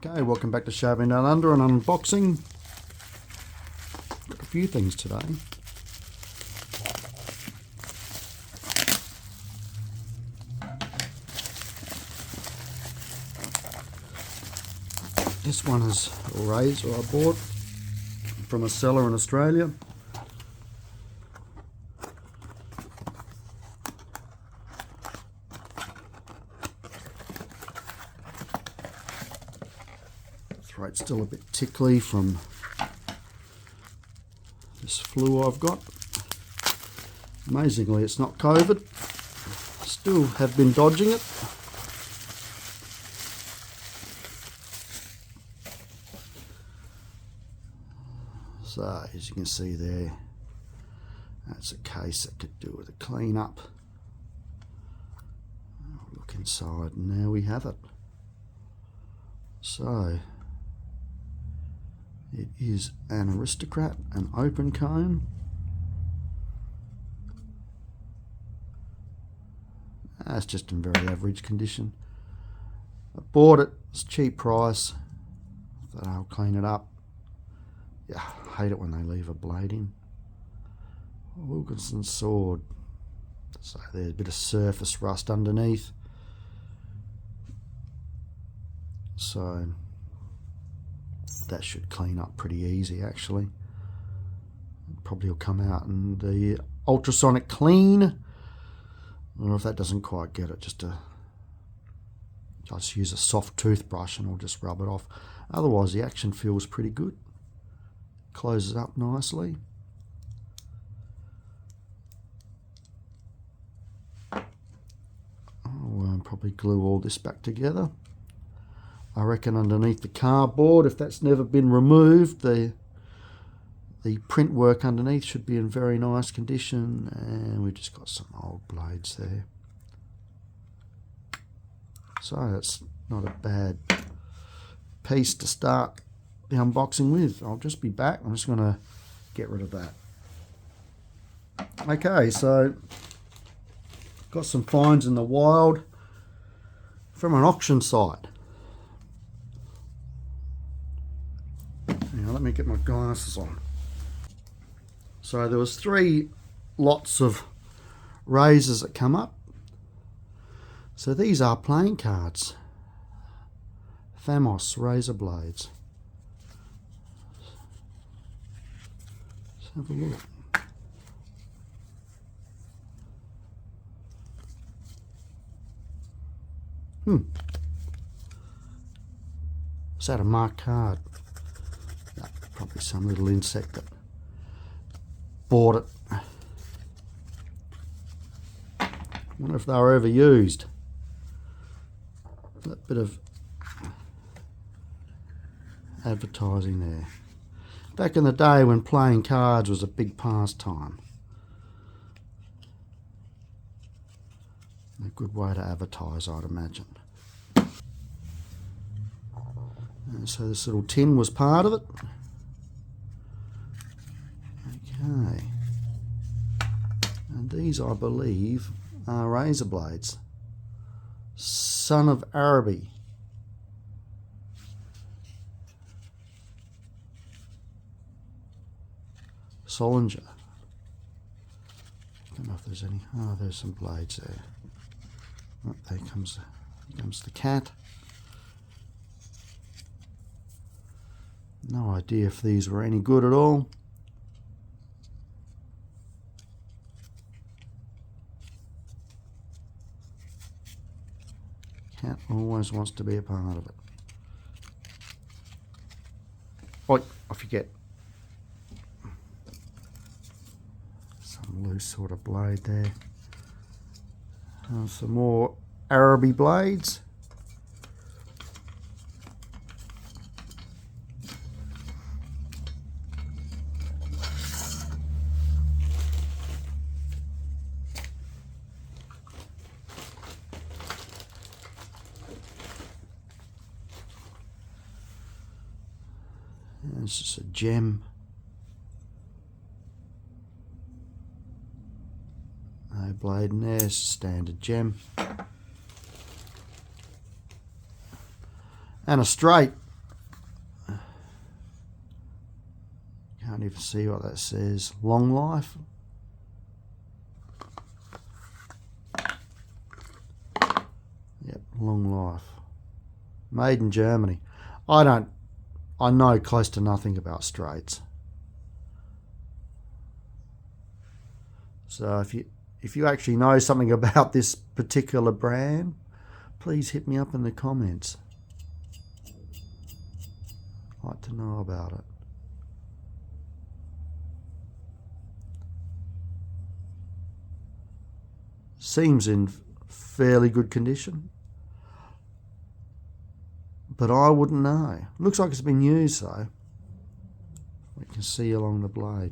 Okay, welcome back to Shaving Down Under and unboxing. Got a few things today. This one is a razor I bought from a seller in Australia. Throat's still a bit tickly from this flu I've got. Amazingly, it's not COVID. Still have been dodging it. So, as you can see there, that's a case that could do with a clean up. Look inside, and there we have it. So, it is an Aristocrat, an open comb. That's just in very average condition. I bought it, it's a cheap price. Thought I'll clean it up. Yeah, I hate it when they leave a blade in. Wilkinson sword. So there's a bit of surface rust underneath. So that should clean up pretty easy actually. Probably will come out in the ultrasonic clean. Or if that doesn't quite get it, just use a soft toothbrush and I'll just rub it off. Otherwise the action feels pretty good. Closes up nicely. I'll probably glue all this back together. I reckon underneath the cardboard, if that's never been removed, the print work underneath should be in very nice condition, and we've just got some old blades there. So it's not a bad piece to start the unboxing with. I'll just be back. I'm just going to get rid of that. Okay, so got some finds in the wild from an auction site. Now let me get my glasses on. So there was 3 lots of razors that come up. So these are playing cards. Famos razor blades. Let's have a look. Is that a marked card? No, probably some little insect that bought it. I wonder if they were ever used. That bit of advertising there. Back in the day when playing cards was a big pastime. A good way to advertise, I'd imagine. And so this little tin was part of it. Okay. And these, I believe, are razor blades. Son of Araby. Solinger. I don't know if there's any. Oh, there's some blades there. Oh, there comes the cat. No idea if these were any good at all. Cat always wants to be a part of it. Oh, I forget. Some loose sort of blade there. Some more Araby blades. This is a gem. No blade in there, standard gem. And a straight. see what that says. Long life. Yep, long life. Made in Germany. I know close to nothing about straights. So if you actually know something about this particular brand, please hit me up in the comments. I'd like to know about it. Seems in fairly good condition, but I wouldn't know. Looks like it's been used though. We can see along the blade.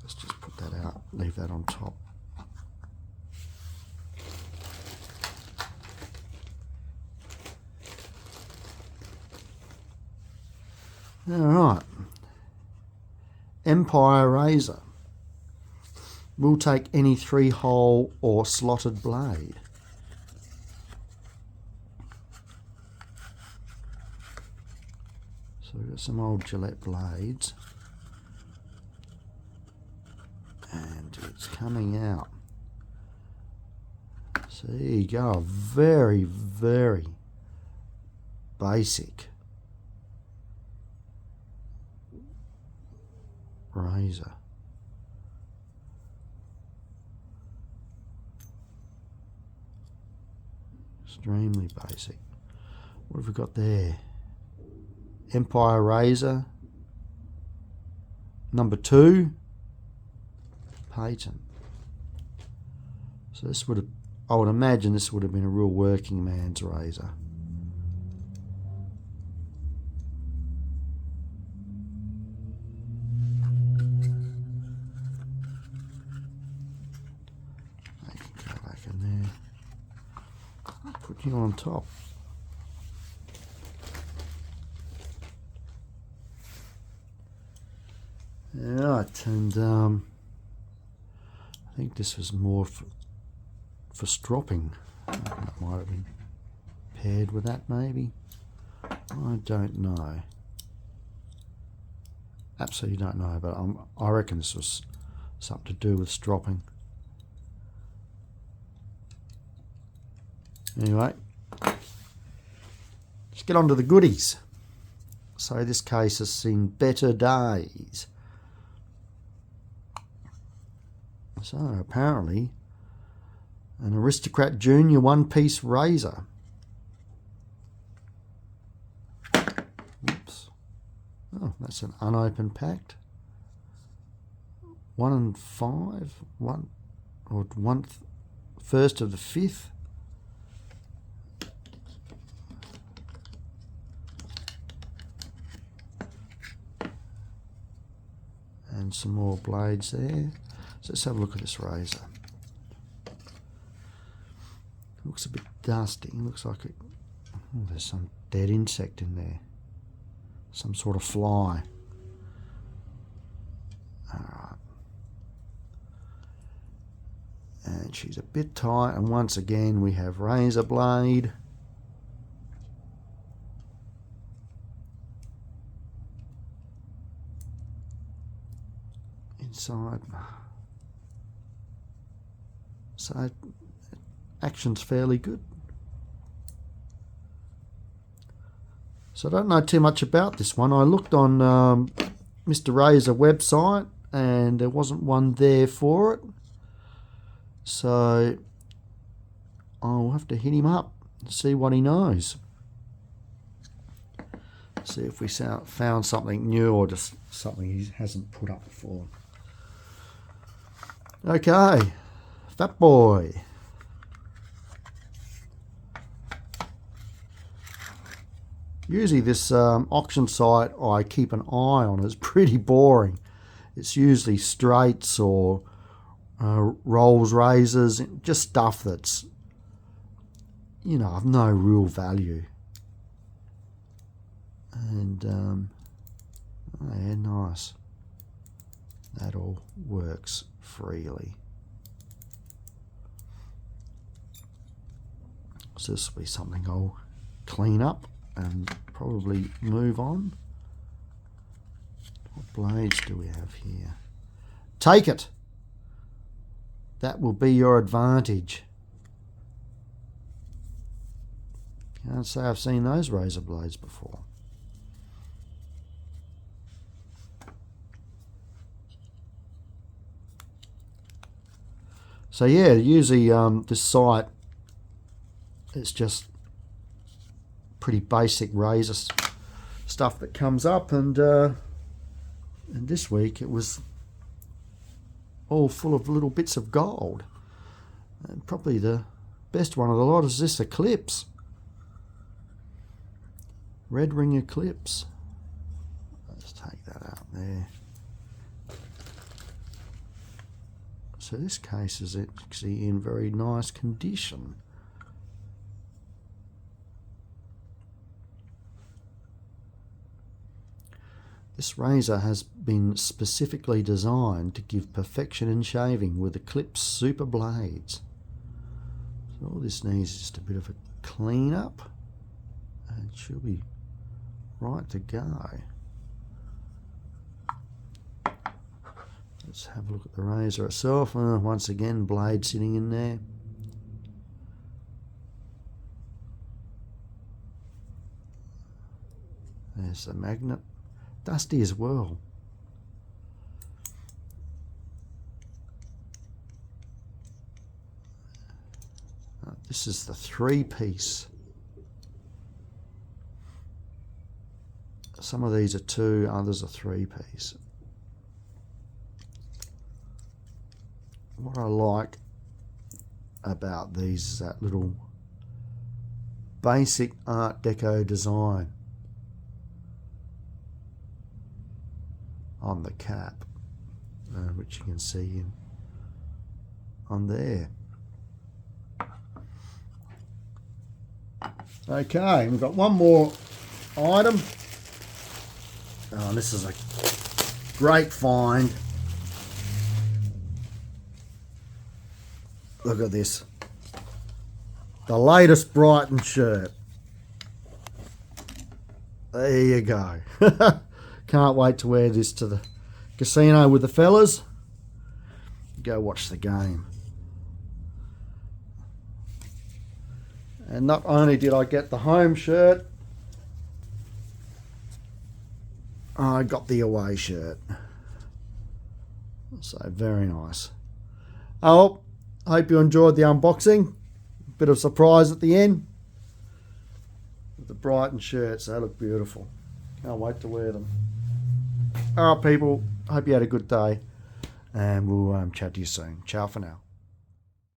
Let's just put that out, leave that on top. Alright, Empire Razor. We'll take any 3-hole or slotted blade. So we've got some old Gillette blades. And it's coming out. So there you go, very, very basic razor. Extremely basic. What have we got there? Empire Razor number 2 patent. So this would have, I would imagine this would have been a real working man's razor. I can go back in there. Put you on top. Right, and I think this was more for stropping. That might have been paired with that, maybe. I don't know. Absolutely don't know, but I reckon this was something to do with stropping. Anyway, let's get on to the goodies. So this case has seen better days. So apparently an Aristocrat Junior one-piece razor. Oops. Oh, that's an unopened pack. 1 and 5, first of the 5th. And some more blades there. So let's have a look at this razor. It looks a bit dusty. It looks like it, oh, there's some dead insect in there. Some sort of fly. Alright. And she's a bit tight. And once again we have razor blade. Inside. So action's fairly good. So I don't know too much about this one. I looked on Mr. Razor website and there wasn't one there for it. So I'll have to hit him up and see what he knows. See if we found something new or just something he hasn't put up before. Okay, Fat Boy. Usually this auction site I keep an eye on is pretty boring. It's usually straights or rolls razors, just stuff that's, you know, of no real value. And oh yeah, nice. That all works freely. So this will be something I'll clean up and probably move on. What blades do we have here? Take it. That will be your advantage. Can't say I've seen those razor blades before. So yeah, usually this site, it's just pretty basic razor stuff that comes up, and this week it was all full of little bits of gold. And probably the best one of the lot is this Eclipse. Red ring Eclipse. Let's take that out there. So this case is actually in very nice condition. This razor has been specifically designed to give perfection in shaving with Eclipse super blades. So all this needs is just a bit of a clean up, and it should be right to go. Let's have a look at the razor itself. Once again, blade sitting in there. There's the magnet. Dusty as well. This is the 3-piece. Some of these are 2, others are 3-piece. What I like about these is that little basic Art Deco design on the cap, which you can see on there. Okay, we've got one more item. Oh, this is a great find. Look at this. The latest Brighton shirt. There you go. Can't wait to wear this to the casino with the fellas. Go watch the game. And not only did I get the home shirt, I got the away shirt. So very nice. Oh, hope you enjoyed the unboxing. Bit of surprise at the end. The Brighton shirts, they look beautiful. Can't wait to wear them. Alright people, hope you had a good day, and we'll chat to you soon. Ciao for now.